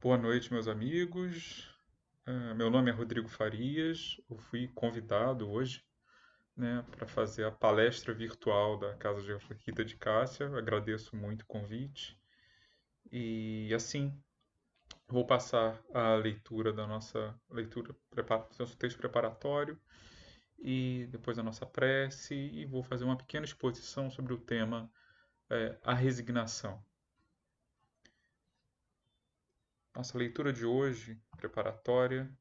Boa noite, meus amigos. Meu nome é Rodrigo Farias. Eu fui convidado hoje, né, para fazer a palestra virtual da Casa de Rita de Cássia. Eu agradeço muito o convite. E assim, vou passar a leitura da nossa leitura, nosso texto preparatório e depois a nossa prece e vou fazer uma pequena exposição sobre o tema a resignação. Nossa leitura de hoje, preparatória,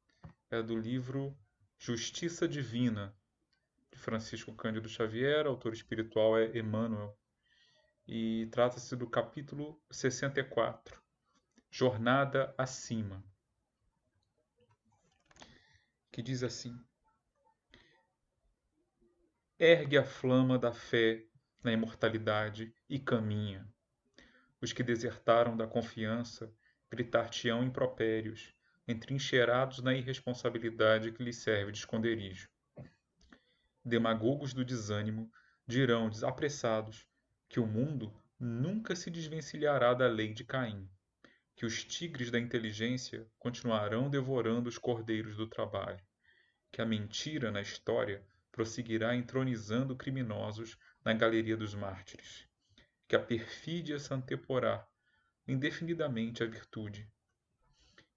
é do livro Justiça Divina, de Francisco Cândido Xavier, autor espiritual é Emmanuel, e trata-se do capítulo 64, Jornada Acima, que diz assim: Ergue a flama da fé na imortalidade e caminha. Os que desertaram da confiança gritar-te-ão impropérios, entrincheirados na irresponsabilidade que lhes serve de esconderijo. Demagogos do desânimo dirão desapressados que o mundo nunca se desvencilhará da lei de Caim, que os tigres da inteligência continuarão devorando os cordeiros do trabalho, que a mentira na história prosseguirá entronizando criminosos na galeria dos mártires, que a perfídia se anteporá indefinidamente à virtude,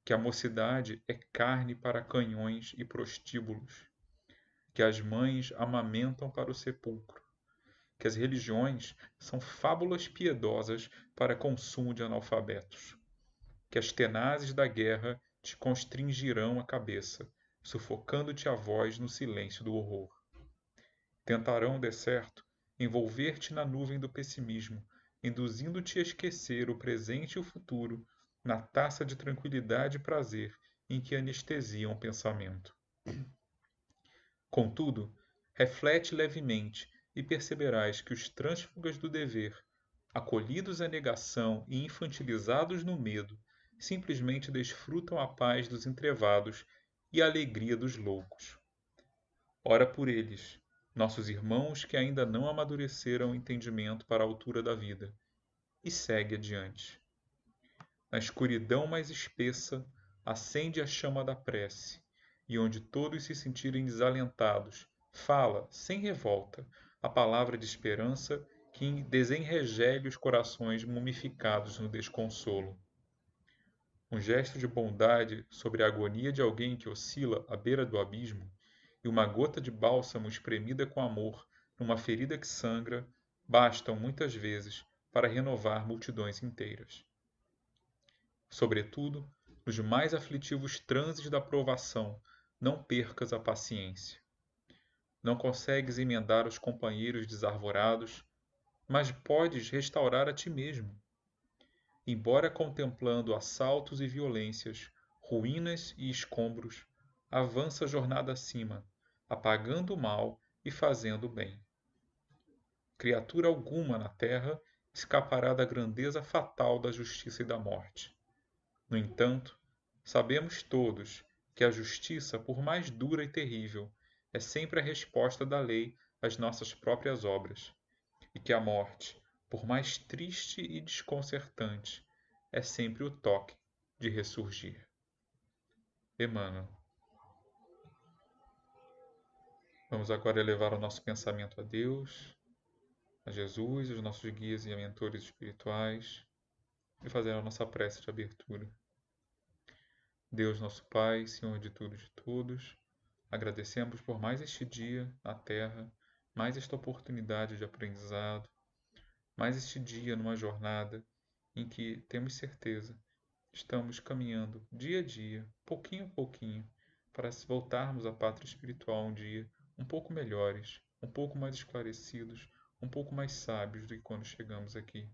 que a mocidade é carne para canhões e prostíbulos, que as mães amamentam para o sepulcro, que as religiões são fábulas piedosas para consumo de analfabetos, que as tenazes da guerra te constringirão a cabeça, sufocando-te a voz no silêncio do horror. Tentarão, de certo, envolver-te na nuvem do pessimismo, induzindo-te a esquecer o presente e o futuro na taça de tranquilidade e prazer em que anestesiam o pensamento. Contudo, reflete levemente e perceberás que os trânsfugas do dever, acolhidos à negação e infantilizados no medo, simplesmente desfrutam a paz dos entrevados e a alegria dos loucos. Ora por eles, nossos irmãos que ainda não amadureceram o entendimento para a altura da vida, e segue adiante. Na escuridão mais espessa, acende a chama da prece, e onde todos se sentirem desalentados, fala, sem revolta, a palavra de esperança que desenregele os corações mumificados no desconsolo. Um gesto de bondade sobre a agonia de alguém que oscila à beira do abismo, e uma gota de bálsamo espremida com amor numa ferida que sangra, bastam muitas vezes para renovar multidões inteiras. Sobretudo, nos mais aflitivos transes da provação, não percas a paciência. Não consegues emendar os companheiros desarvorados, mas podes restaurar a ti mesmo. Embora contemplando assaltos e violências, ruínas e escombros, avança a jornada acima, apagando o mal e fazendo o bem. Criatura alguma na terra escapará da grandeza fatal da justiça e da morte. No entanto, sabemos todos que a justiça, por mais dura e terrível, é sempre a resposta da lei às nossas próprias obras, e que a morte, por mais triste e desconcertante, é sempre o toque de ressurgir. Emmanuel. Vamos agora elevar o nosso pensamento a Deus, a Jesus, os nossos guias e mentores espirituais, e fazer a nossa prece de abertura. Deus, nosso Pai, Senhor de tudo e de todos, agradecemos por mais este dia na Terra, mais esta oportunidade de aprendizado, mais este dia numa jornada em que temos certeza estamos caminhando dia a dia, pouquinho a pouquinho, para voltarmos à pátria espiritual um dia um pouco melhores, um pouco mais esclarecidos, um pouco mais sábios do que quando chegamos aqui.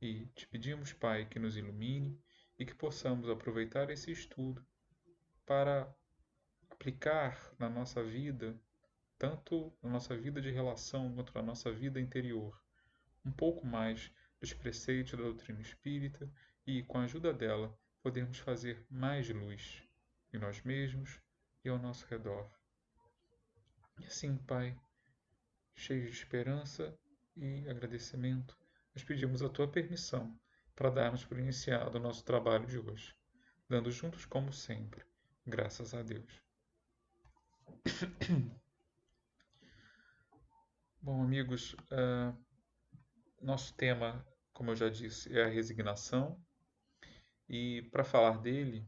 E te pedimos, Pai, que nos ilumine e que possamos aproveitar esse estudo para aplicar na nossa vida, tanto na nossa vida de relação quanto na nossa vida interior, um pouco mais dos preceitos da doutrina espírita e, com a ajuda dela, podermos fazer mais luz em nós mesmos e ao nosso redor. E assim, Pai, cheios de esperança e agradecimento, nós pedimos a Tua permissão para darmos por iniciado o nosso trabalho de hoje, dando juntos como sempre, graças a Deus. Bom, amigos, nosso tema, como eu já disse, é a resignação, e para falar dele,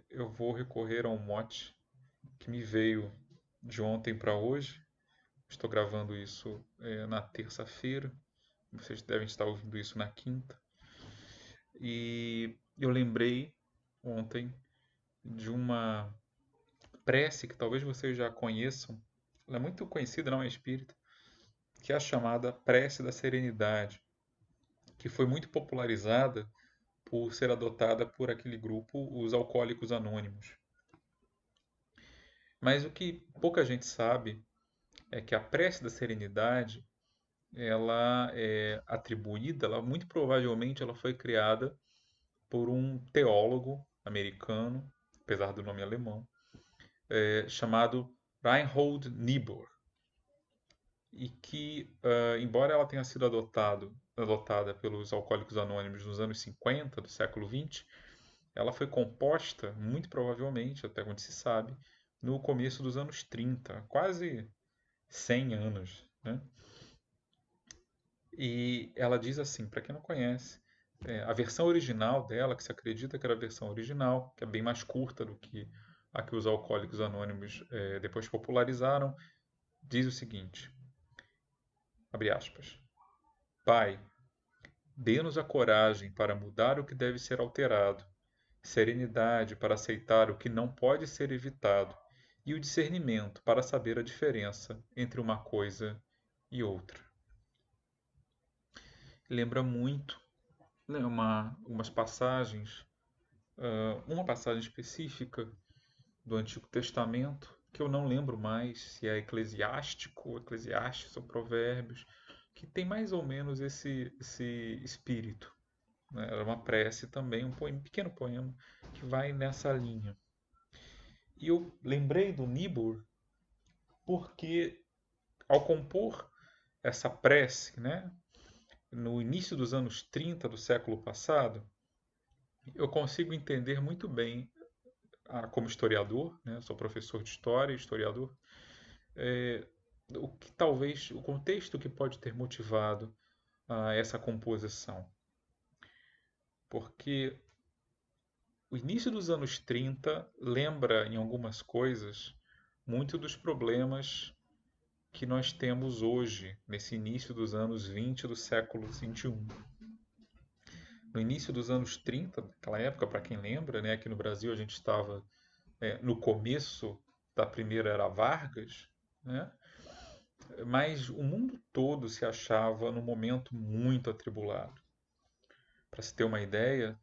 eu vou recorrer a um mote que me veio de ontem para hoje. Estou gravando isso na terça-feira, vocês devem estar ouvindo isso na quinta. E eu lembrei ontem de uma prece que talvez vocês já conheçam. Ela é muito conhecida, não é espírita, que é a chamada Prece da Serenidade, que foi muito popularizada por ser adotada por aquele grupo, os Alcoólicos Anônimos. Mas o que pouca gente sabe é que a Prece da Serenidade, ela é atribuída, ela muito provavelmente ela foi criada por um teólogo americano, apesar do nome alemão, chamado Reinhold Niebuhr, e que, embora ela tenha sido adotada pelos Alcoólicos Anônimos nos anos 50 do século XX, ela foi composta, muito provavelmente, até onde se sabe, no começo dos anos 30, quase 100 anos. Né? E ela diz assim, para quem não conhece, a versão original dela, que se acredita que era a versão original, que é bem mais curta do que a que os Alcoólicos Anônimos depois popularizaram, diz o seguinte, abre aspas, Pai, dê-nos a coragem para mudar o que deve ser alterado, serenidade para aceitar o que não pode ser evitado e o discernimento para saber a diferença entre uma coisa e outra. Lembra muito, né, umas passagens, uma passagem específica do Antigo Testamento, que eu não lembro mais se é Eclesiástico, Eclesiastes ou Provérbios, que tem mais ou menos esse espírito. Né? Era uma prece também, um pequeno poema que vai nessa linha. E eu lembrei do Niebuhr porque, ao compor essa prece, né, no início dos anos 30 do século passado, eu consigo entender muito bem, como historiador, né, sou professor de história e historiador, é, o que talvez, o contexto que pode ter motivado essa composição. Porque o início dos anos 30 lembra, em algumas coisas, muito dos problemas que nós temos hoje, nesse início dos anos 20 do século XXI. No início dos anos 30, naquela época, para quem lembra, né, aqui no Brasil a gente estava no começo da primeira era Vargas, né, mas o mundo todo se achava num momento muito atribulado. Para se ter uma ideia,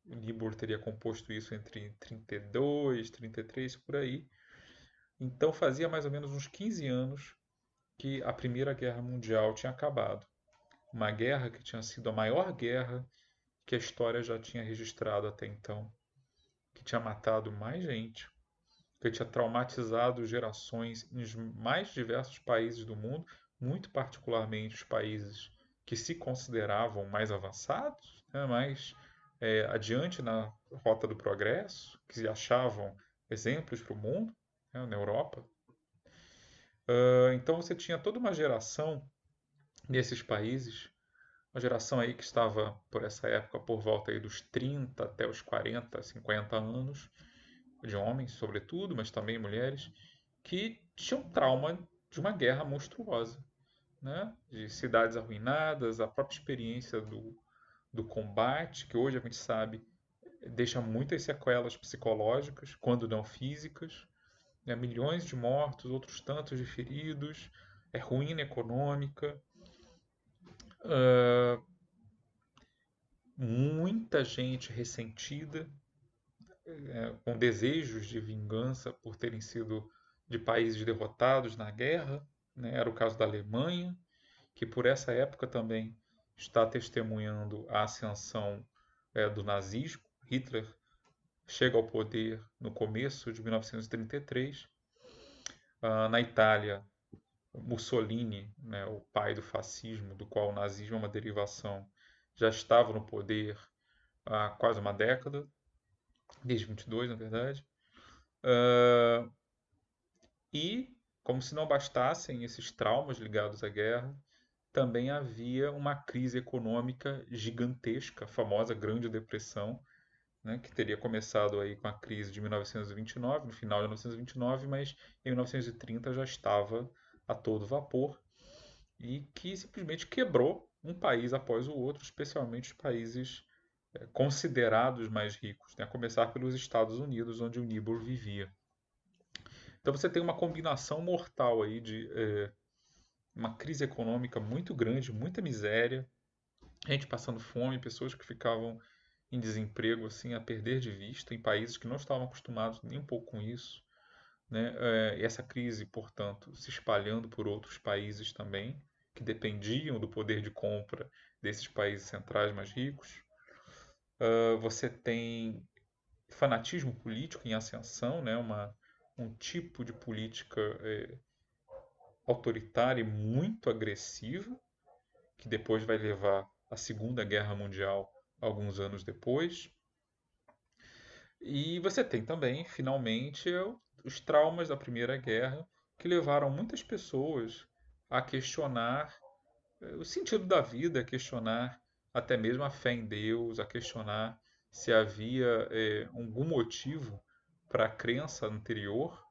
o Niebuhr teria composto isso entre 32, 33, por aí. Então fazia mais ou menos uns 15 anos que a Primeira Guerra Mundial tinha acabado. Uma guerra que tinha sido a maior guerra que a história já tinha registrado até então, que tinha matado mais gente, que tinha traumatizado gerações em mais diversos países do mundo, muito particularmente os países que se consideravam mais avançados, né, mais adiante na rota do progresso, que se achavam exemplos para o mundo, né, na Europa. Então você tinha toda uma geração nesses países, uma geração aí que estava por essa época por volta aí dos 30 até os 40, 50 anos, de homens sobretudo, mas também mulheres, que tinham trauma de uma guerra monstruosa, né? De cidades arruinadas, a própria experiência do combate, que hoje a gente sabe deixa muitas sequelas psicológicas, quando não físicas, né? Milhões de mortos, outros tantos de feridos, ruína econômica, uh, muita gente ressentida, com desejos de vingança por terem sido de países derrotados na guerra. Né? Era o caso da Alemanha, que por essa época também está testemunhando a ascensão do nazismo. Hitler chega ao poder no começo de 1933. Na Itália, Mussolini, né, o pai do fascismo, do qual o nazismo é uma derivação, já estava no poder há quase uma década, desde 22, na verdade. Uh, e, como se não bastassem esses traumas ligados à guerra, também havia uma crise econômica gigantesca, a famosa Grande Depressão, né, que teria começado aí com a crise de 1929, no final de 1929, mas em 1930 já estava a todo vapor e que simplesmente quebrou um país após o outro, especialmente os países considerados mais ricos, né, a começar pelos Estados Unidos, onde o Niebuhr vivia. Então você tem uma combinação mortal aí de uma crise econômica muito grande, muita miséria, gente passando fome, pessoas que ficavam em desemprego assim a perder de vista em países que não estavam acostumados nem um pouco com isso, né? E essa crise, portanto, se espalhando por outros países também que dependiam do poder de compra desses países centrais mais ricos. Você tem fanatismo político em ascensão, né? Um tipo de política autoritária e muito agressiva que depois vai levar à Segunda Guerra Mundial alguns anos depois. E você tem também, finalmente, os traumas da Primeira Guerra que levaram muitas pessoas a questionar o sentido da vida, a questionar até mesmo a fé em Deus, a questionar se havia algum motivo para a crença anterior,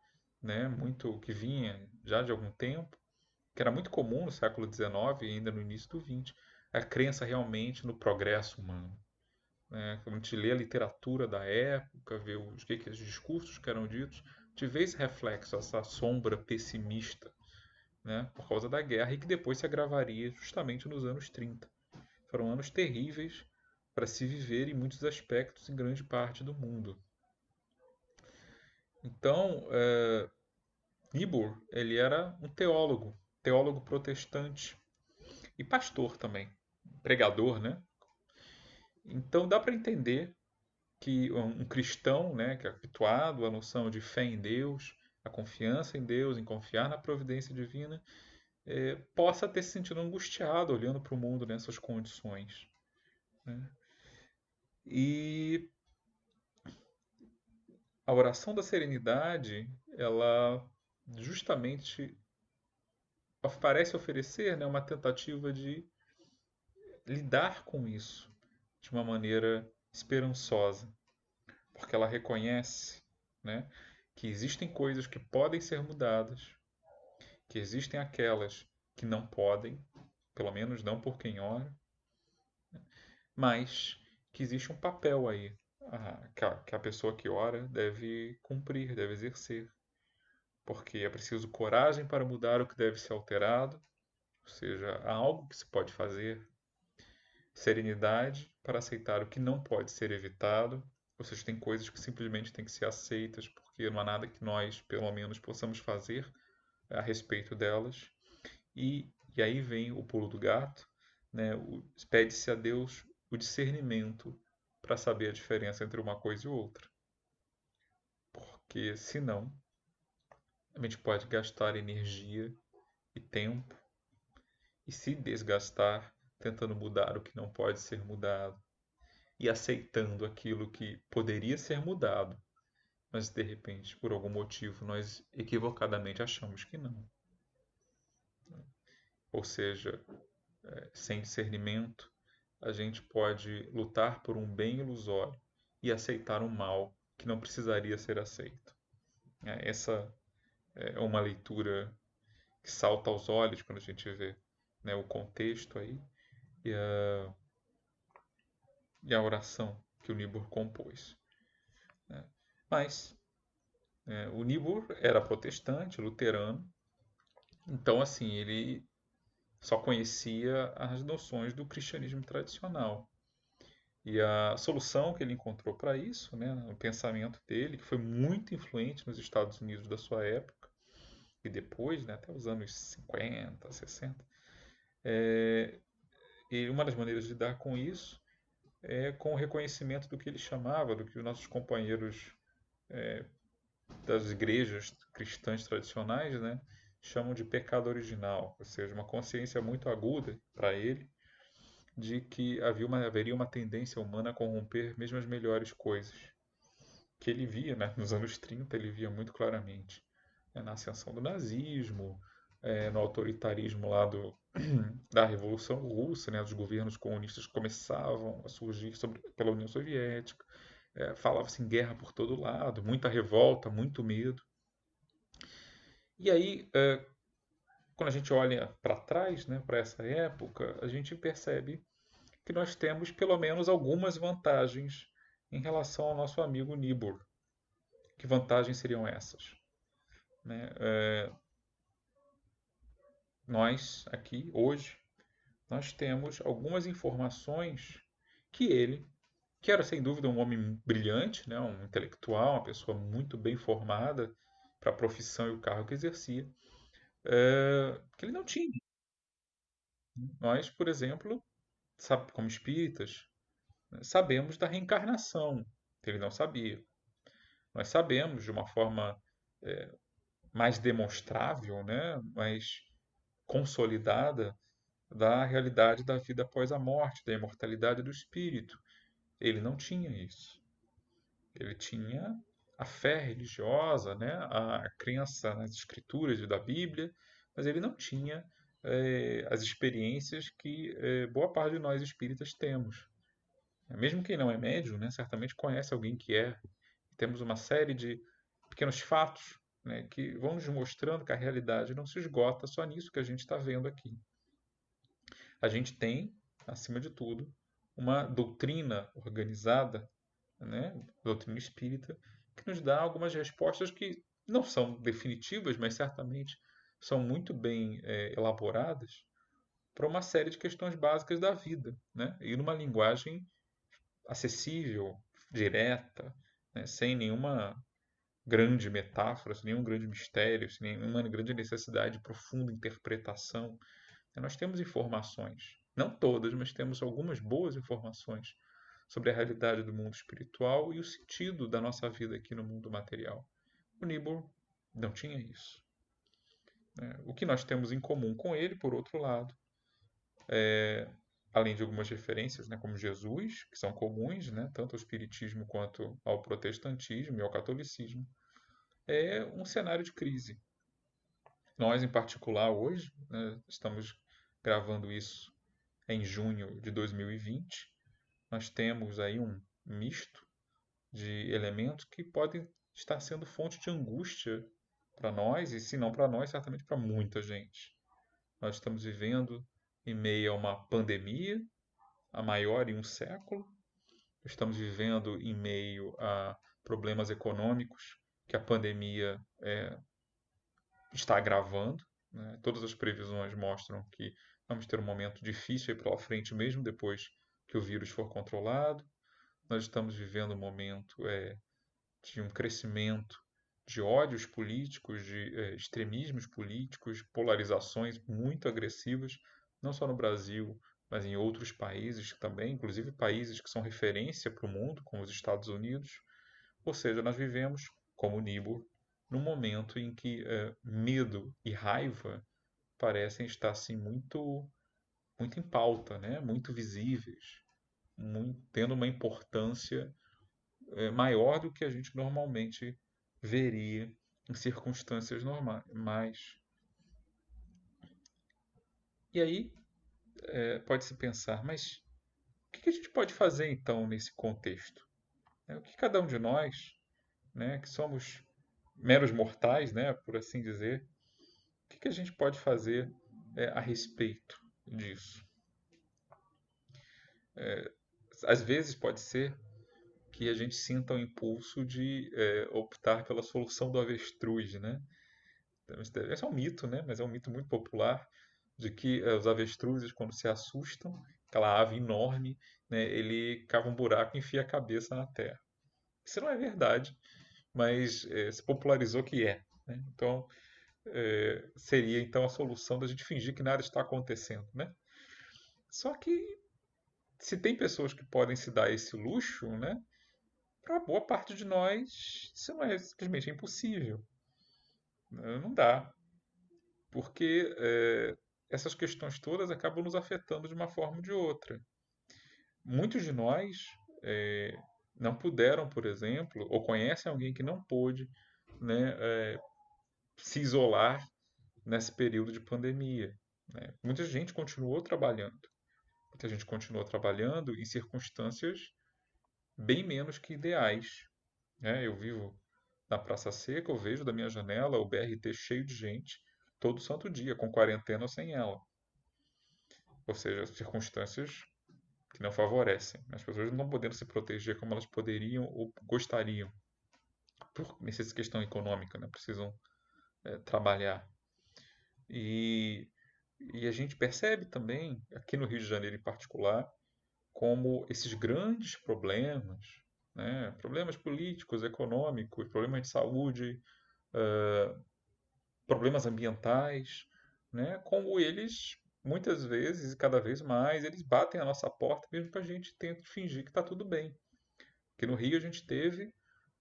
né, muito que vinha já de algum tempo, que era muito comum no século XIX e ainda no início do XX, a crença realmente no progresso humano, né? Quando a gente lê a literatura da época, vê os discursos que eram ditos, a gente vê esse reflexo, essa sombra pessimista, né, por causa da guerra e que depois se agravaria justamente nos anos 30. Foram anos terríveis para se viver em muitos aspectos em grande parte do mundo. Então, Niebuhr, ele era um teólogo protestante e pastor também, pregador, né? Então dá para entender que um cristão, né, que é habituado à noção de fé em Deus, a confiança em Deus, em confiar na providência divina, possa ter se sentido angustiado olhando para o mundo nessas condições, né? E a oração da serenidade, ela justamente parece oferecer, né, uma tentativa de lidar com isso de uma maneira esperançosa, porque ela reconhece, né, que existem coisas que podem ser mudadas, que existem aquelas que não podem, pelo menos não por quem ora, mas que existe um papel aí que a pessoa que ora deve cumprir, deve exercer. Porque é preciso coragem para mudar o que deve ser alterado, ou seja, há algo que se pode fazer, serenidade para aceitar o que não pode ser evitado, ou seja, tem coisas que simplesmente têm que ser aceitas, porque não há nada que nós, pelo menos, possamos fazer a respeito delas. E aí vem o pulo do gato, né? Pede-se a Deus o discernimento para saber a diferença entre uma coisa e outra. Porque senão a gente pode gastar energia e tempo e se desgastar tentando mudar o que não pode ser mudado e aceitando aquilo que poderia ser mudado, mas de repente, por algum motivo, nós equivocadamente achamos que não. Ou seja, sem discernimento, a gente pode lutar por um bem ilusório e aceitar um mal que não precisaria ser aceito. Essa é uma leitura que salta aos olhos quando a gente vê, né, o contexto aí e a oração que o Niebuhr compôs, né? Mas o Niebuhr era protestante, luterano, então assim ele só conhecia as noções do cristianismo tradicional. E a solução que ele encontrou para isso, né, o pensamento dele, que foi muito influente nos Estados Unidos da sua época, e depois, né, até os anos 50, 60, e uma das maneiras de lidar com isso é com o reconhecimento do que ele chamava, do que os nossos companheiros das igrejas cristãs tradicionais, né, chamam de pecado original, ou seja, uma consciência muito aguda para ele de que haveria uma tendência humana a corromper mesmo as melhores coisas. Que ele via, né, nos anos 30, ele via muito claramente, né, na ascensão do nazismo, no autoritarismo lá da Revolução Russa, né, os governos comunistas começavam a surgir pela União Soviética, falava-se em guerra por todo lado, muita revolta, muito medo. E aí, quando a gente olha para trás, né, para essa época, a gente percebe que nós temos pelo menos algumas vantagens em relação ao nosso amigo Niebuhr. Que vantagens seriam essas? Né? Nós aqui, hoje, nós temos algumas informações que ele, que era sem dúvida um homem brilhante, né, um intelectual, uma pessoa muito bem formada para a profissão e o cargo que exercia, que ele não tinha. Nós, por exemplo, sabe, como espíritas, né, sabemos da reencarnação, que ele não sabia. Nós sabemos de uma forma mais demonstrável, né, mais consolidada, da realidade da vida após a morte, da imortalidade do espírito. Ele não tinha isso. Ele tinha a fé religiosa, né, a crença nas escrituras da Bíblia, mas ele não tinha as experiências que boa parte de nós espíritas temos. Mesmo quem não é médium, né, certamente conhece alguém que é. Temos uma série de pequenos fatos, né, que vão nos mostrando que a realidade não se esgota só nisso que a gente está vendo aqui. A gente tem, acima de tudo, uma doutrina organizada, né, doutrina espírita, que nos dá algumas respostas que não são definitivas, mas certamente são muito bem elaboradas para uma série de questões básicas da vida, né, e numa linguagem acessível, direta, né, sem nenhuma grande metáfora, sem nenhum grande mistério, sem nenhuma grande necessidade de profunda interpretação. Nós temos informações, não todas, mas temos algumas boas informações sobre a realidade do mundo espiritual e o sentido da nossa vida aqui no mundo material. O Niebuhr não tinha isso. O que nós temos em comum com ele, por outro lado, além de algumas referências, né, como Jesus, que são comuns, né, tanto ao espiritismo quanto ao protestantismo e ao catolicismo, é um cenário de crise. Nós, em particular, hoje, né, estamos gravando isso em junho de 2020, nós temos aí um misto de elementos que podem estar sendo fonte de angústia para nós, e se não para nós, certamente para muita gente. Nós estamos vivendo em meio a uma pandemia, a maior em um século, estamos vivendo em meio a problemas econômicos que a pandemia está agravando, né? Todas as previsões mostram que vamos ter um momento difícil pela frente, mesmo depois que o vírus for controlado. Nós estamos vivendo um momento de um crescimento de ódios políticos, de extremismos políticos, polarizações muito agressivas, não só no Brasil, mas em outros países também, inclusive países que são referência para o mundo, como os Estados Unidos. Ou seja, nós vivemos, como Niebuhr, num momento em que medo e raiva parecem estar assim, muito, muito em pauta, né? Muito visíveis, tendo uma importância maior do que a gente normalmente veria em circunstâncias normais. E aí pode-se pensar, mas o que a gente pode fazer então nesse contexto? O que cada um de nós, né, que somos meros mortais, né, por assim dizer, o que a gente pode fazer a respeito disso? Às vezes pode ser que a gente sinta o impulso de optar pela solução do avestruz, né? Esse é um mito, né? Mas é um mito muito popular de que os avestruzes, quando se assustam, aquela ave enorme, né, ele cava um buraco e enfia a cabeça na terra. Isso não é verdade, mas se popularizou que é. Né? Então, seria então a solução da gente fingir que nada está acontecendo, né? Só que se tem pessoas que podem se dar esse luxo, né? Para boa parte de nós, isso não é simplesmente impossível. Não dá. porque essas questões todas acabam nos afetando de uma forma ou de outra. Muitos de nós eh, não puderam, por exemplo, ou conhecem alguém que não pôde, né, se isolar nesse período de pandemia, né? Muita gente continuou trabalhando. Muita gente continuou trabalhando em circunstâncias bem menos que ideais, né? Eu vivo na Praça Seca, eu vejo da minha janela o BRT cheio de gente todo santo dia, com quarentena ou sem ela. Ou seja, circunstâncias que não favorecem. As pessoas não estão podendo se proteger como elas poderiam ou gostariam, por nessa questão econômica, né? Precisam trabalhar. E, e a gente percebe também, aqui no Rio de Janeiro em particular, como esses grandes problemas, né? Problemas políticos, econômicos, problemas de saúde, problemas ambientais, né? Como eles, muitas vezes e cada vez mais, eles batem a nossa porta mesmo que a gente tente fingir que está tudo bem. Porque no Rio a gente teve,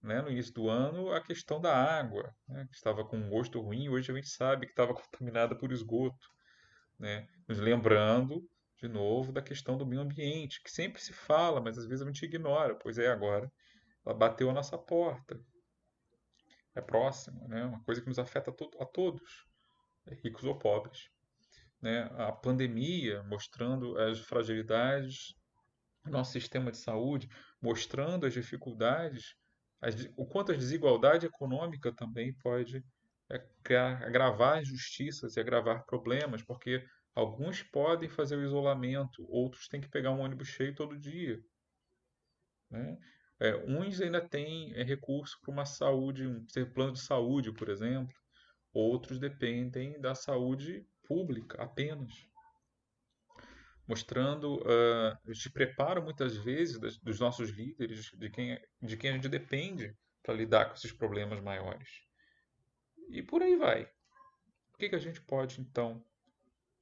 né, no início do ano, a questão da água, né, que estava com um gosto ruim, hoje a gente sabe que estava contaminada por esgoto, né? Nos lembrando, de novo, da questão do meio ambiente, que sempre se fala, mas às vezes a gente ignora. Pois é, agora ela bateu a nossa porta, é próxima, né? Uma coisa que nos afeta a todos, ricos ou pobres, né? A pandemia mostrando as fragilidades do nosso sistema de saúde, mostrando as dificuldades, o quanto a desigualdade econômica também pode agravar injustiças e agravar problemas, porque alguns podem fazer o isolamento, outros têm que pegar um ônibus cheio todo dia, né? Uns ainda têm recurso para uma saúde, um plano de saúde, por exemplo, outros dependem da saúde pública apenas, mostrando de preparo muitas vezes dos nossos líderes, de quem a gente depende para lidar com esses problemas maiores. E por aí vai. O que a gente pode então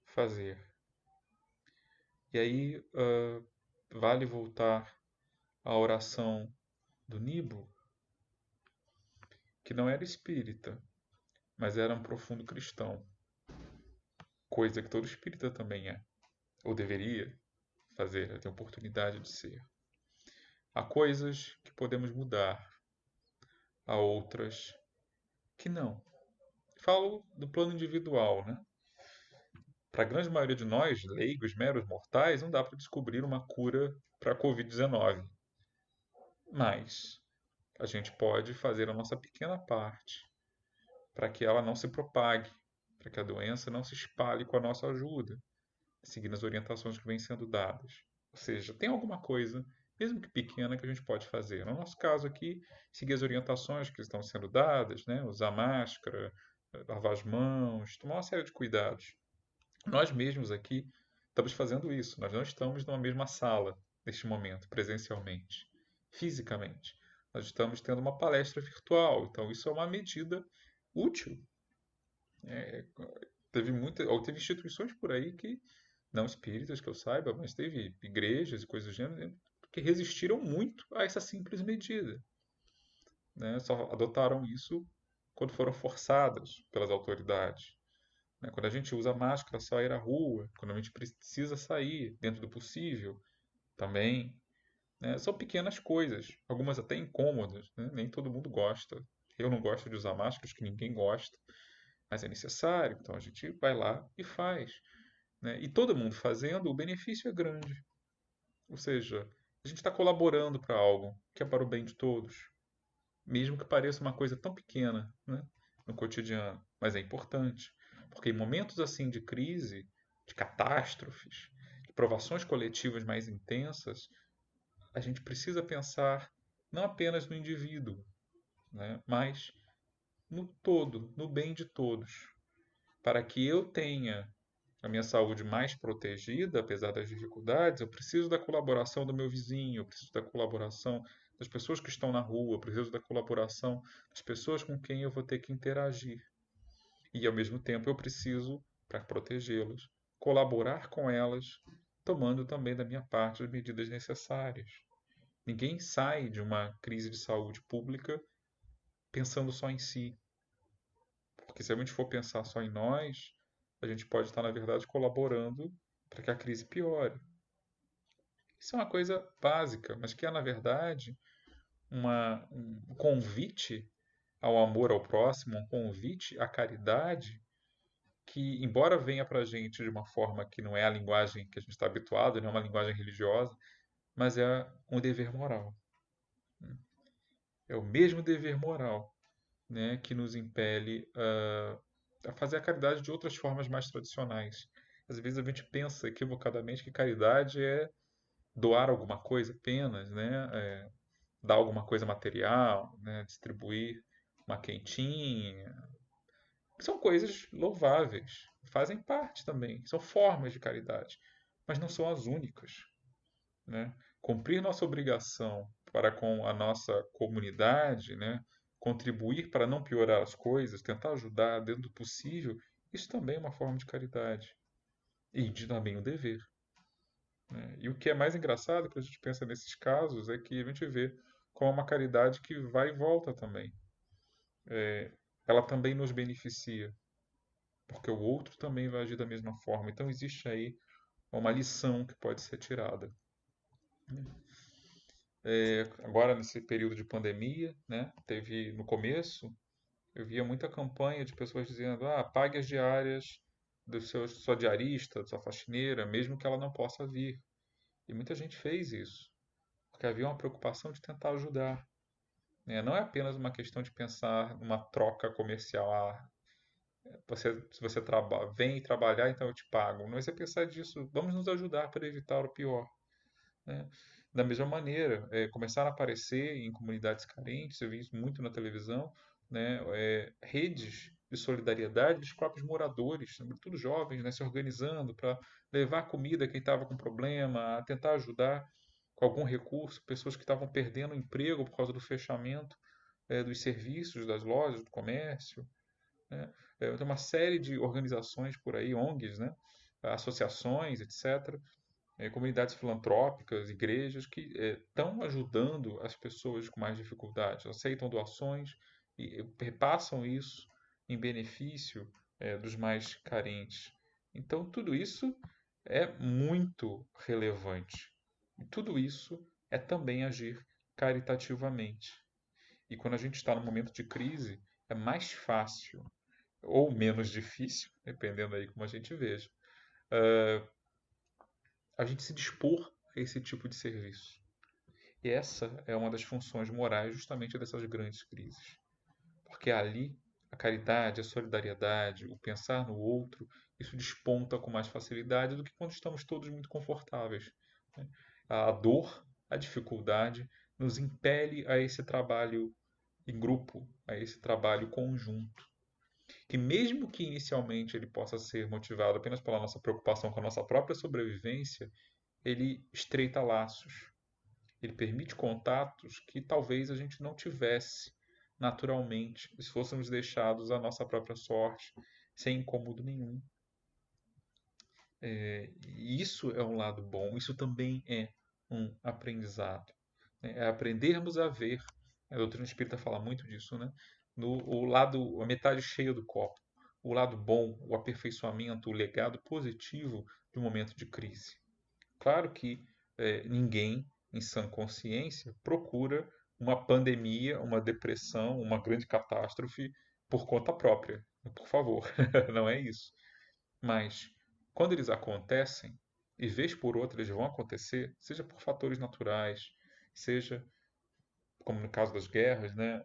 fazer? E aí vale voltar à oração do Nibo, que não era espírita, mas era um profundo cristão, coisa que todo espírita também é, ou deveria fazer, ter oportunidade de ser. Há coisas que podemos mudar, há outras que não. Falo do plano individual, né? Para a grande maioria de nós, leigos, meros mortais, não dá para descobrir uma cura para a Covid-19. Mas a gente pode fazer a nossa pequena parte para que ela não se propague, para que a doença não se espalhe com a nossa ajuda, seguindo as orientações que vêm sendo dadas. Ou seja, tem alguma coisa, mesmo que pequena, que a gente pode fazer. No nosso caso aqui, seguir as orientações que estão sendo dadas, né? Usar máscara, lavar as mãos, tomar uma série de cuidados. Nós mesmos aqui estamos fazendo isso. Nós não estamos numa mesma sala neste momento, presencialmente, fisicamente. Nós estamos tendo uma palestra virtual. Então, isso é uma medida útil. É, teve instituições por aí que, não espíritas que eu saiba, mas teve igrejas e coisas do gênero que resistiram muito a essa simples medida, né? Só adotaram isso quando foram forçadas pelas autoridades, né? Quando a gente usa máscara, sair à rua, quando a gente precisa sair dentro do possível, também, né? São pequenas coisas, algumas até incômodas, né? Nem todo mundo gosta. Eu não gosto de usar máscara, acho que ninguém gosta, mas é necessário, então a gente vai lá e faz, né? E todo mundo fazendo, o benefício é grande. Ou seja, a gente está colaborando para algo que é para o bem de todos, mesmo que pareça uma coisa tão pequena, né, no cotidiano, mas é importante, porque em momentos assim de crise, de catástrofes, de provações coletivas mais intensas, a gente precisa pensar não apenas no indivíduo, né, mas no todo, no bem de todos, para que eu tenha a minha saúde mais protegida, apesar das dificuldades, eu preciso da colaboração do meu vizinho, eu preciso da colaboração das pessoas que estão na rua, eu preciso da colaboração das pessoas com quem eu vou ter que interagir. E ao mesmo tempo eu preciso, para protegê-los, colaborar com elas, tomando também da minha parte as medidas necessárias. Ninguém sai de uma crise de saúde pública pensando só em si. Porque se a gente for pensar só em nós, a gente pode estar, na verdade, colaborando para que a crise piore. Isso é uma coisa básica, mas que é, na verdade, um convite ao amor ao próximo, um convite à caridade, que, embora venha para a gente de uma forma que não é a linguagem que a gente está habituado, não é uma linguagem religiosa, mas é um dever moral. É o mesmo dever moral, né, que nos impele a fazer a caridade de outras formas mais tradicionais. Às vezes a gente pensa equivocadamente que caridade é doar alguma coisa apenas, né, dar alguma coisa material, né, distribuir uma quentinha. São coisas louváveis, fazem parte também, são formas de caridade, mas não são as únicas, né? Cumprir nossa obrigação para com a nossa comunidade, né? Contribuir para não piorar as coisas, tentar ajudar dentro do possível, isso também é uma forma de caridade e também um dever, né? E o que é mais engraçado quando a gente pensa nesses casos é que a gente vê como é uma caridade que vai e volta também. Ela também nos beneficia, porque o outro também vai agir da mesma forma. Então existe aí uma lição que pode ser tirada. Agora, nesse período de pandemia, né, teve no começo, eu via muita campanha de pessoas dizendo: pague as diárias sua diarista, da sua faxineira, mesmo que ela não possa vir. E muita gente fez isso, porque havia uma preocupação de tentar ajudar, né? Não é apenas uma questão de pensar numa troca comercial. Se você vem trabalhar, então eu te pago. Não é você pensar disso, vamos nos ajudar para evitar o pior, né? Da mesma maneira, começaram a aparecer em comunidades carentes, eu vi isso muito na televisão, né? Redes de solidariedade dos próprios moradores, sobretudo jovens, né? Se organizando para levar comida a quem estava com problema, a tentar ajudar com algum recurso, pessoas que estavam perdendo o emprego por causa do fechamento dos serviços, das lojas, do comércio, né? Tem uma série de organizações por aí, ONGs, né? Associações, etc., comunidades filantrópicas, igrejas que estão ajudando as pessoas com mais dificuldades, aceitam doações e repassam isso em benefício dos mais carentes. Então, tudo isso é muito relevante. E tudo isso é também agir caritativamente. E quando a gente está num momento de crise, é mais fácil ou menos difícil, dependendo aí como a gente veja, a gente se dispor a esse tipo de serviço. E essa é uma das funções morais justamente dessas grandes crises. Porque ali a caridade, a solidariedade, o pensar no outro, isso desponta com mais facilidade do que quando estamos todos muito confortáveis, né? A dor, a dificuldade nos impele a esse trabalho em grupo, a esse trabalho conjunto, que mesmo que inicialmente ele possa ser motivado apenas pela nossa preocupação com a nossa própria sobrevivência, ele estreita laços, ele permite contatos que talvez a gente não tivesse naturalmente, se fôssemos deixados à nossa própria sorte, sem incômodo nenhum. E isso é um lado bom, isso também é um aprendizado, né? É aprendermos a ver, a doutrina espírita fala muito disso, né? O lado, a metade cheia do copo, o lado bom, o aperfeiçoamento, o legado positivo de um momento de crise. Claro que ninguém, em sã consciência, procura uma pandemia, uma depressão, uma grande catástrofe por conta própria. Por favor, não é isso. Mas quando eles acontecem, e vez por outra eles vão acontecer, seja por fatores naturais, seja, como no caso das guerras, né,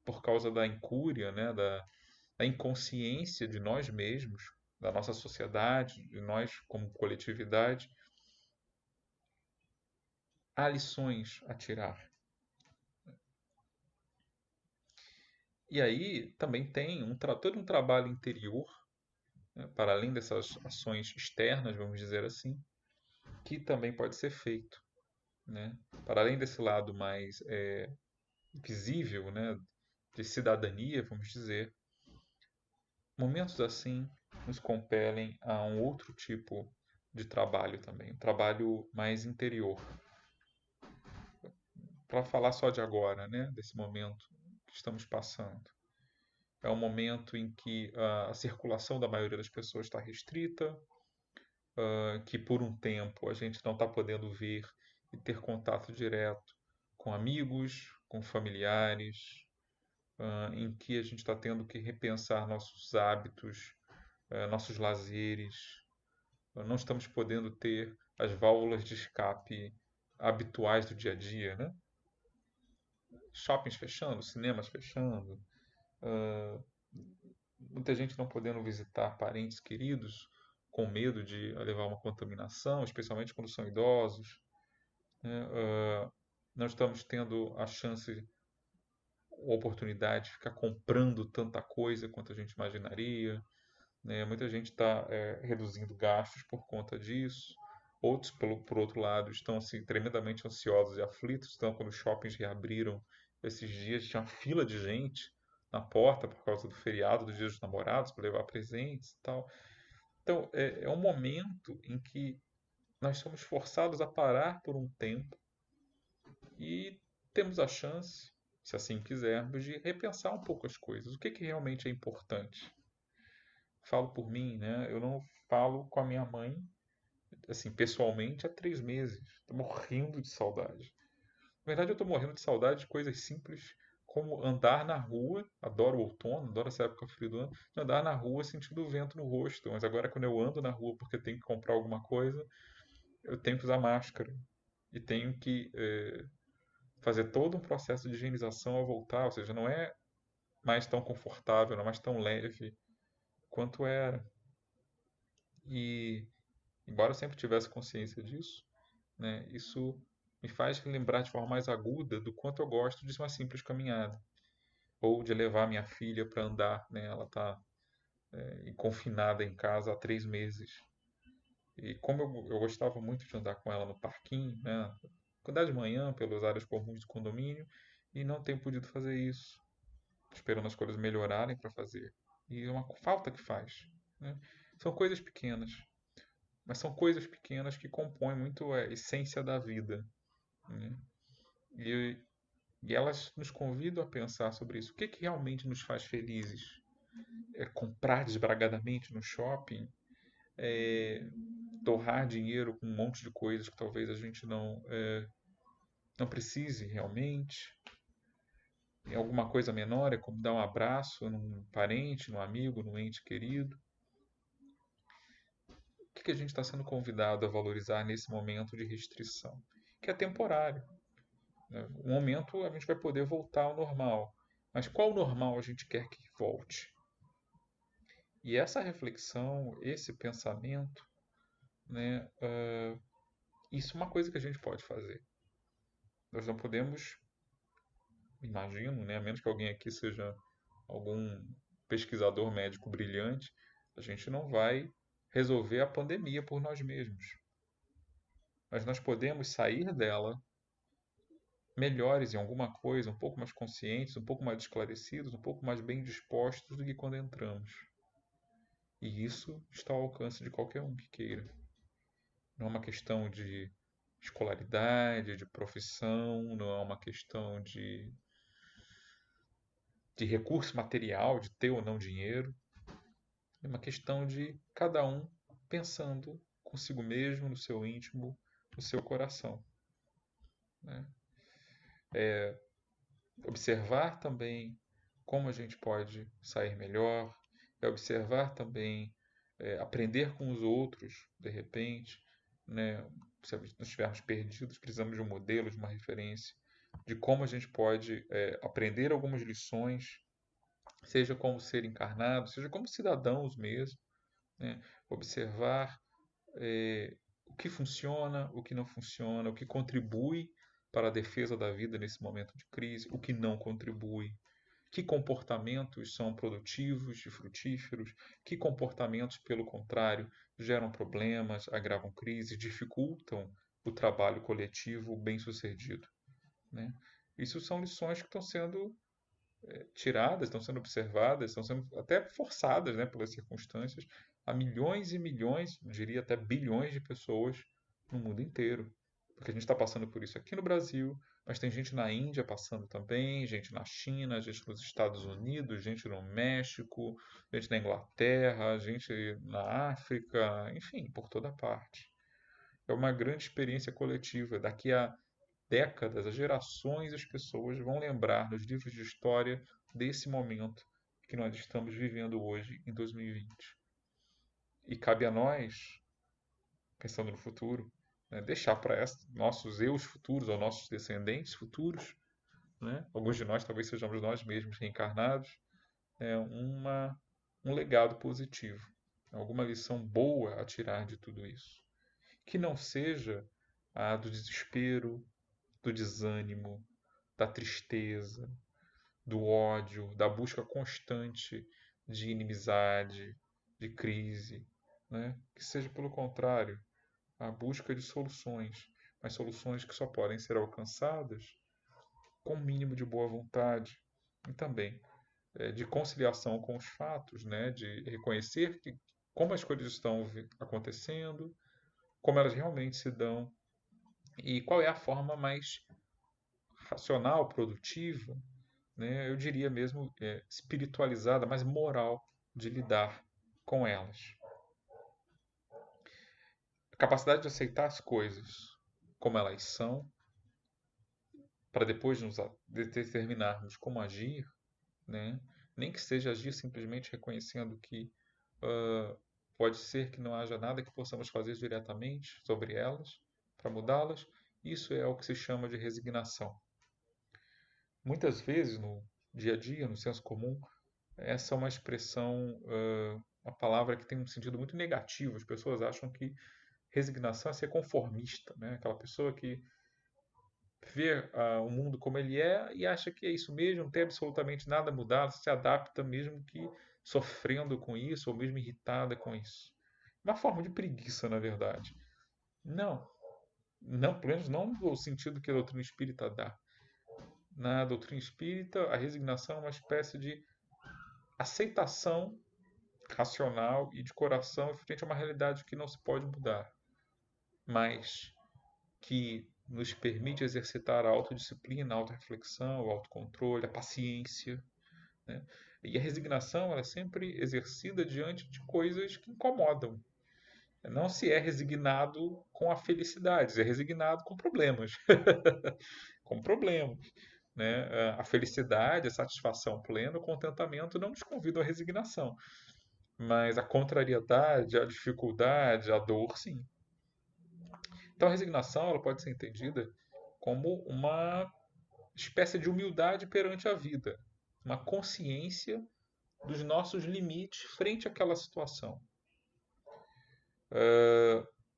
por causa da incúria, né, da inconsciência de nós mesmos, da nossa sociedade, de nós como coletividade, há lições a tirar. E aí também tem todo um trabalho interior, né, para além dessas ações externas, vamos dizer assim, que também pode ser feito, né? Para além desse lado mais visível, né, de cidadania, vamos dizer, momentos assim nos compelem a um outro tipo de trabalho também, um trabalho mais interior. Para falar só de agora, né, desse momento que estamos passando. É um momento em que a circulação da maioria das pessoas está restrita, que por um tempo a gente não está podendo ver e ter contato direto com amigos, com familiares, em que a gente está tendo que repensar nossos hábitos, nossos lazeres, não estamos podendo ter as válvulas de escape habituais do dia a dia, né? Shoppings fechando, cinemas fechando, muita gente não podendo visitar parentes queridos com medo de levar uma contaminação, especialmente quando são idosos, né? Não estamos tendo a chance ou oportunidade de ficar comprando tanta coisa quanto a gente imaginaria, né? Muita gente está reduzindo gastos por conta disso. Outros, por outro lado, estão assim, tremendamente ansiosos e aflitos. Então, quando os shoppings reabriram esses dias, tinha uma fila de gente na porta por causa do feriado dos Dias dos Namorados para levar presentes e tal. Então, é um momento em que nós somos forçados a parar por um tempo e temos a chance, se assim quisermos, de repensar um pouco as coisas. O que, que realmente é importante? Falo por mim, né? Eu não falo com a minha mãe, assim, pessoalmente, há 3 meses. Tô morrendo de saudade. Na verdade, eu tô morrendo de saudade de coisas simples, como andar na rua. Adoro o outono, adoro essa época fria do ano. De andar na rua sentindo o vento no rosto. Mas agora, quando eu ando na rua porque tenho que comprar alguma coisa, eu tenho que usar máscara. E tenho que fazer todo um processo de higienização ao voltar. Ou seja, não é mais tão confortável, não é mais tão leve quanto era. E embora eu sempre tivesse consciência disso, né, isso me faz lembrar de forma mais aguda do quanto eu gosto de uma simples caminhada. Ou de levar minha filha para andar, né, ela está confinada em casa há 3 meses. E como eu gostava muito de andar com ela no parquinho, né, andar de manhã pelas áreas comuns do condomínio, e não tenho podido fazer isso, esperando as coisas melhorarem para fazer. E é uma falta que faz. Né? São coisas pequenas, mas são coisas pequenas que compõem muito a essência da vida. Né? E, e elas nos convidam a pensar sobre isso. O que, que realmente nos faz felizes? É comprar desbragadamente no shopping? É torrar dinheiro com um monte de coisas que talvez a gente não precise realmente? É alguma coisa menor, é como dar um abraço num parente, num amigo, num ente querido? O que, que a gente está sendo convidado a valorizar nesse momento de restrição? Que é temporário. Né? Um momento a gente vai poder voltar ao normal. Mas qual normal a gente quer que volte? E essa reflexão, esse pensamento, né, isso é uma coisa que a gente pode fazer. Nós não podemos, imagino, né, a menos que alguém aqui seja algum pesquisador médico brilhante, a gente não vai resolver a pandemia por nós mesmos. Mas nós podemos sair dela melhores em alguma coisa, um pouco mais conscientes, um pouco mais esclarecidos, um pouco mais bem dispostos do que quando entramos. E isso está ao alcance de qualquer um que queira. Não é uma questão de escolaridade, de profissão, não é uma questão de recurso material, de ter ou não dinheiro. É uma questão de cada um pensando consigo mesmo, no seu íntimo, no seu coração. Né? Observar também como a gente pode sair melhor, observar também, aprender com os outros, de repente, né? Se nós estivermos perdidos, precisamos de um modelo, de uma referência, de como a gente pode aprender algumas lições, seja como ser encarnado, seja como cidadãos mesmo, né? Observar o que funciona, o que não funciona, o que contribui para a defesa da vida nesse momento de crise, o que não contribui, que comportamentos são produtivos e frutíferos, que comportamentos, pelo contrário, geram problemas, agravam crises, dificultam o trabalho coletivo bem-sucedido. Né? Isso são lições que estão sendo tiradas, estão sendo observadas, estão sendo até forçadas, né, pelas circunstâncias, a milhões e milhões, eu diria até bilhões de pessoas no mundo inteiro. Porque a gente está passando por isso aqui no Brasil, mas tem gente na Índia passando também, gente na China, gente nos Estados Unidos, gente no México, gente na Inglaterra, gente na África, enfim, por toda parte. É uma grande experiência coletiva. Daqui a décadas, as gerações, as pessoas vão lembrar nos livros de história desse momento que nós estamos vivendo hoje, em 2020. E cabe a nós, pensando no futuro, né, deixar para nossos eus futuros ou nossos descendentes futuros, né, alguns de nós talvez sejamos nós mesmos reencarnados, um legado positivo, alguma lição boa a tirar de tudo isso. Que não seja a do desespero, do desânimo, da tristeza, do ódio, da busca constante de inimizade, de crise, né? Que seja pelo contrário, a busca de soluções, mas soluções que só podem ser alcançadas com o mínimo de boa vontade e também de conciliação com os fatos, né? De reconhecer que como as coisas estão acontecendo, como elas realmente se dão e qual é a forma mais racional, produtiva, né? Eu diria mesmo espiritualizada, mais moral de lidar com elas. A capacidade de aceitar as coisas como elas são, para depois nos determinarmos como agir, né? Nem que seja agir simplesmente reconhecendo que uh, pode ser que não haja nada que possamos fazer diretamente sobre elas para mudá-las. Isso é o que se chama de resignação. Muitas vezes no dia a dia, no senso comum, essa é uma expressão, uma palavra que tem um sentido muito negativo. As pessoas acham que resignação é ser conformista, né? Aquela pessoa que vê o mundo como ele é e acha que é isso mesmo, não tem absolutamente nada mudado, se adapta mesmo que sofrendo com isso ou mesmo irritada com isso. Uma forma de preguiça, na verdade. Não, não, pelo menos não no sentido que a doutrina espírita dá. Na doutrina espírita, a resignação é uma espécie de aceitação racional e de coração frente a uma realidade que não se pode mudar, mas que nos permite exercitar a autodisciplina, a autorreflexão, o autocontrole, a paciência. Né? E a resignação ela é sempre exercida diante de coisas que incomodam. Não se é resignado com a felicidade, se é resignado com problemas. Com problemas. Né? A felicidade, a satisfação plena, o contentamento não nos convidam à resignação. Mas a contrariedade, a dificuldade, a dor, sim. Então a resignação ela pode ser entendida como uma espécie de humildade perante a vida, uma consciência dos nossos limites frente àquela situação.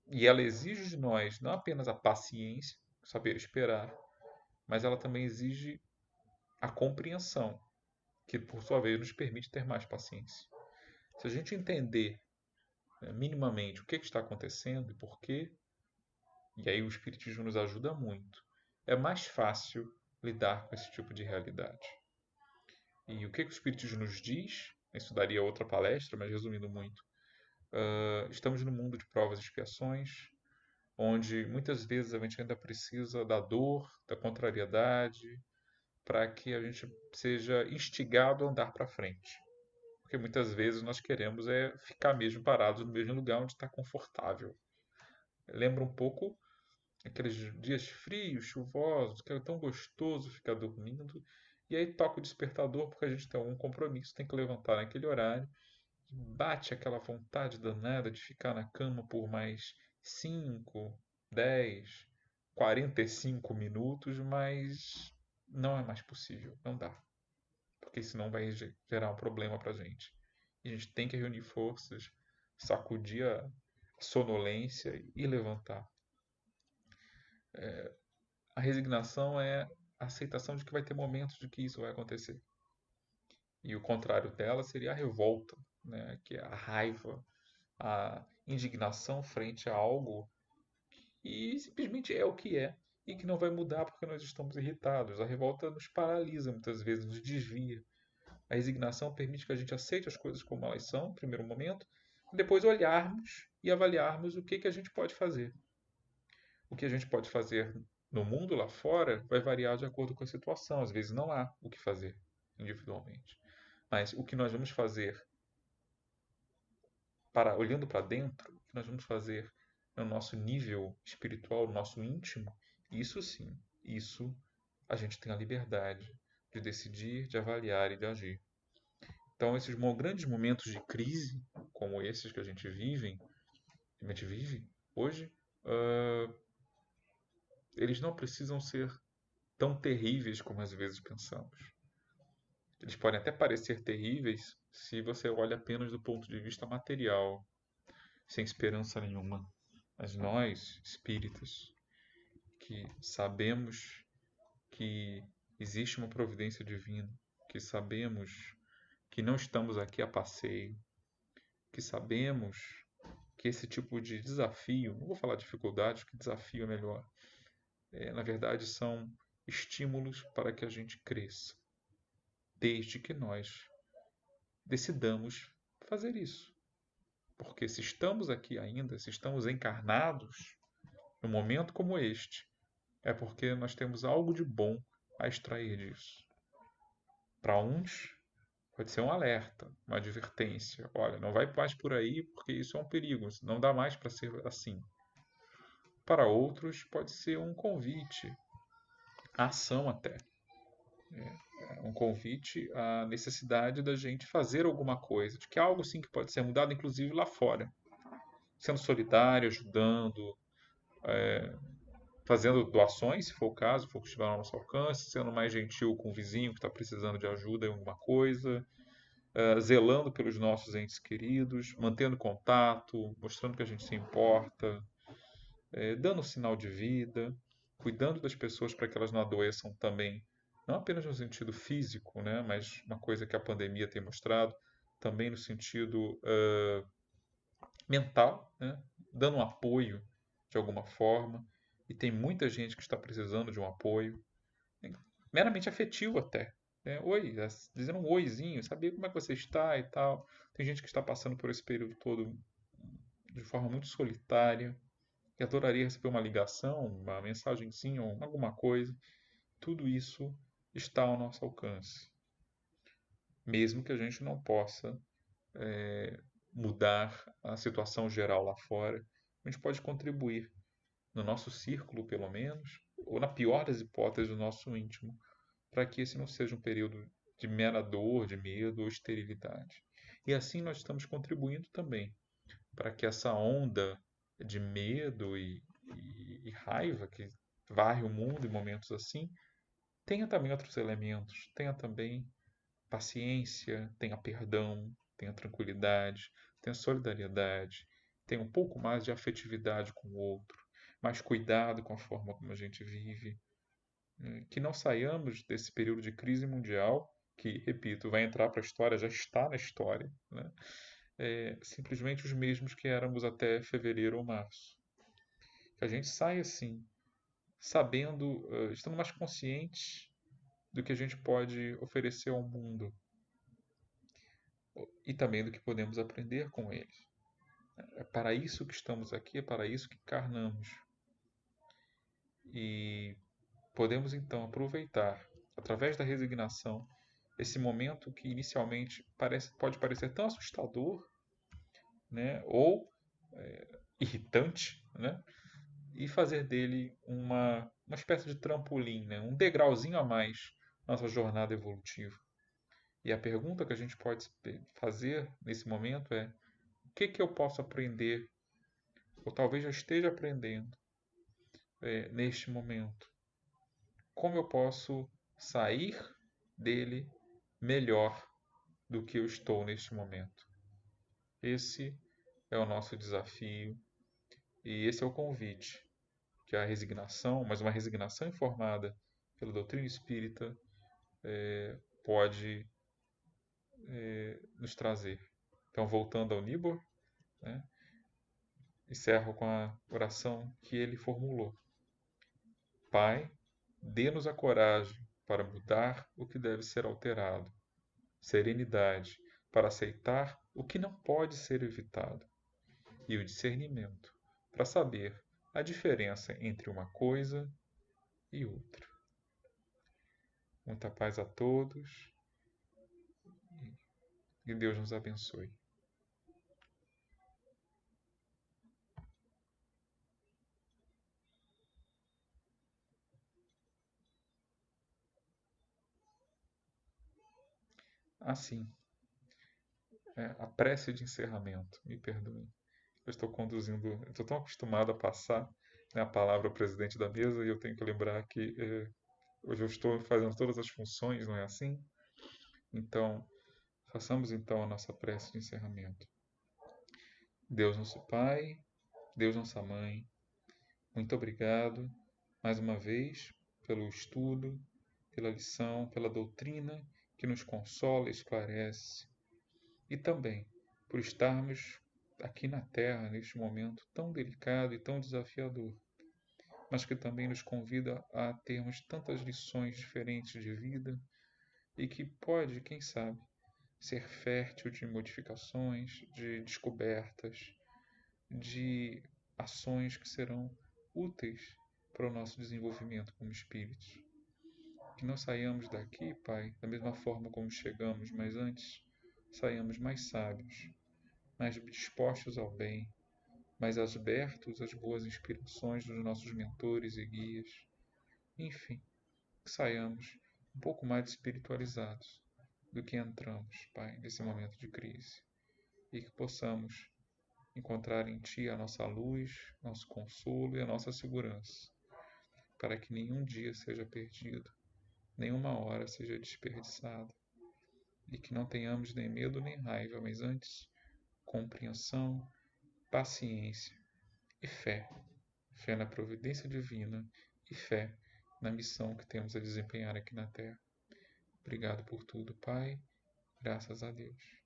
E ela exige de nós não apenas a paciência, saber esperar, mas ela também exige a compreensão, que por sua vez nos permite ter mais paciência. Se a gente entender minimamente o que está acontecendo e por quê, e aí o Espiritismo nos ajuda muito, é mais fácil lidar com esse tipo de realidade. E o que o Espiritismo nos diz? Isso daria outra palestra, mas resumindo muito, estamos no mundo de provas e expiações, onde muitas vezes a gente ainda precisa da dor, da contrariedade, para que a gente seja instigado a andar para frente. Porque muitas vezes nós queremos ficar mesmo parados no mesmo lugar onde está confortável. Lembra um pouco aqueles dias frios, chuvosos, que era tão gostoso ficar dormindo. E aí toca o despertador porque a gente tem algum compromisso, tem que levantar naquele horário. Bate aquela vontade danada de ficar na cama por mais 5, 10, 45 minutos, mas não é mais possível, não dá. Porque senão vai gerar um problema pra gente. E a gente tem que reunir forças, sacudir a sonolência e levantar. A resignação é a aceitação de que vai ter momentos de que isso vai acontecer. E o contrário dela seria a revolta, né? Que é a raiva, a indignação frente a algo que simplesmente é o que é e que não vai mudar porque nós estamos irritados. A revolta nos paralisa muitas vezes, nos desvia. A resignação permite que a gente aceite as coisas como elas são, no primeiro momento, e depois olharmos e avaliarmos o que a gente pode fazer. O que a gente pode fazer no mundo lá fora vai variar de acordo com a situação. Às vezes não há o que fazer individualmente. Mas o que nós vamos fazer olhando para dentro, o que nós vamos fazer no nosso nível espiritual, no nosso íntimo, isso sim, isso a gente tem a liberdade de decidir, de avaliar e de agir. Então, esses grandes momentos de crise, como esses que a gente vive hoje, uh, eles não precisam ser tão terríveis como às vezes pensamos. Eles podem até parecer terríveis se você olha apenas do ponto de vista material, sem esperança nenhuma. Mas nós, espíritas, que sabemos que existe uma providência divina, que sabemos que não estamos aqui a passeio, que sabemos que esse tipo de desafio, não vou falar dificuldade, porque desafio é melhor, na verdade são estímulos para que a gente cresça, desde que nós decidamos fazer isso. Porque se estamos aqui ainda, se estamos encarnados num momento como este, é porque nós temos algo de bom a extrair disso. Para uns, pode ser um alerta, uma advertência. Olha, não vai mais por aí porque isso é um perigo, não dá mais para ser assim. Para outros, pode ser um convite, a ação até. Um convite à necessidade da gente fazer alguma coisa, de que algo sim que pode ser mudado, inclusive lá fora. Sendo solidário, ajudando, fazendo doações, se for o caso, se for o que estiver ao nosso alcance, sendo mais gentil com o vizinho que está precisando de ajuda em alguma coisa, zelando pelos nossos entes queridos, mantendo contato, mostrando que a gente se importa, dando sinal de vida, cuidando das pessoas para que elas não adoeçam também, não apenas no sentido físico, né, mas uma coisa que a pandemia tem mostrado, também no sentido mental, né, dando um apoio de alguma forma, e tem muita gente que está precisando de um apoio, meramente afetivo até. Oi, dizendo um oizinho, saber como é que você está e tal. Tem gente que está passando por esse período todo de forma muito solitária, que adoraria receber uma ligação, uma mensagenzinha ou alguma coisa. Tudo isso está ao nosso alcance. Mesmo que a gente não possa mudar a situação geral lá fora, a gente pode contribuir no nosso círculo, pelo menos, ou na pior das hipóteses, no nosso íntimo, para que esse não seja um período de mera dor, de medo ou esterilidade. E assim nós estamos contribuindo também para que essa onda de medo e raiva que varre o mundo em momentos assim, tenha também outros elementos, tenha também paciência, tenha perdão, tenha tranquilidade, tenha solidariedade, tenha um pouco mais de afetividade com o outro, mais cuidado com a forma como a gente vive, que não saiamos desse período de crise mundial, que, repito, vai entrar para a história, já está na história, né? Simplesmente os mesmos que éramos até fevereiro ou março. Que a gente saia assim, sabendo, estando mais conscientes do que a gente pode oferecer ao mundo e também do que podemos aprender com eles. É para isso que estamos aqui, é para isso que encarnamos. E podemos então aproveitar, através da resignação, esse momento que inicialmente pode parecer tão assustador, né, ou irritante, né, e fazer dele uma espécie de trampolim, né, um degrauzinho a mais na nossa jornada evolutiva. E a pergunta que a gente pode fazer nesse momento é: o que eu posso aprender, ou talvez já esteja aprendendo neste momento? Como eu posso sair dele melhor do que eu estou neste momento? Esse é o nosso desafio e esse é o convite que a resignação, mas uma resignação informada pela doutrina espírita, pode nos trazer. Então, voltando ao Nibor, né, encerro com a oração que ele formulou. Pai, dê-nos a coragem para mudar o que deve ser alterado, serenidade para aceitar o que não pode ser evitado, e o discernimento para saber a diferença entre uma coisa e outra. Muita paz a todos e Deus nos abençoe. Assim, a prece de encerramento, me perdoem. Eu estou tão acostumado a passar, né, a palavra ao presidente da mesa e eu tenho que lembrar que hoje eu estou fazendo todas as funções, não é assim? Então, façamos então a nossa prece de encerramento. Deus nosso Pai, Deus nossa Mãe, muito obrigado mais uma vez pelo estudo, pela lição, pela doutrina que nos consola e esclarece, e também por estarmos aqui na Terra neste momento tão delicado e tão desafiador, mas que também nos convida a termos tantas lições diferentes de vida e que pode, quem sabe, ser fértil de modificações, de descobertas, de ações que serão úteis para o nosso desenvolvimento como espíritos. Que nós saiamos daqui, Pai, da mesma forma como chegamos, mas antes saiamos mais sábios, mais dispostos ao bem, mais abertos às boas inspirações dos nossos mentores e guias. Enfim, que saiamos um pouco mais espiritualizados do que entramos, Pai, nesse momento de crise. E que possamos encontrar em Ti a nossa luz, nosso consolo e a nossa segurança, para que nenhum dia seja perdido, nenhuma hora seja desperdiçada, e que não tenhamos nem medo nem raiva, mas antes compreensão, paciência e fé. Fé na providência divina e fé na missão que temos a desempenhar aqui na Terra. Obrigado por tudo, Pai. Graças a Deus.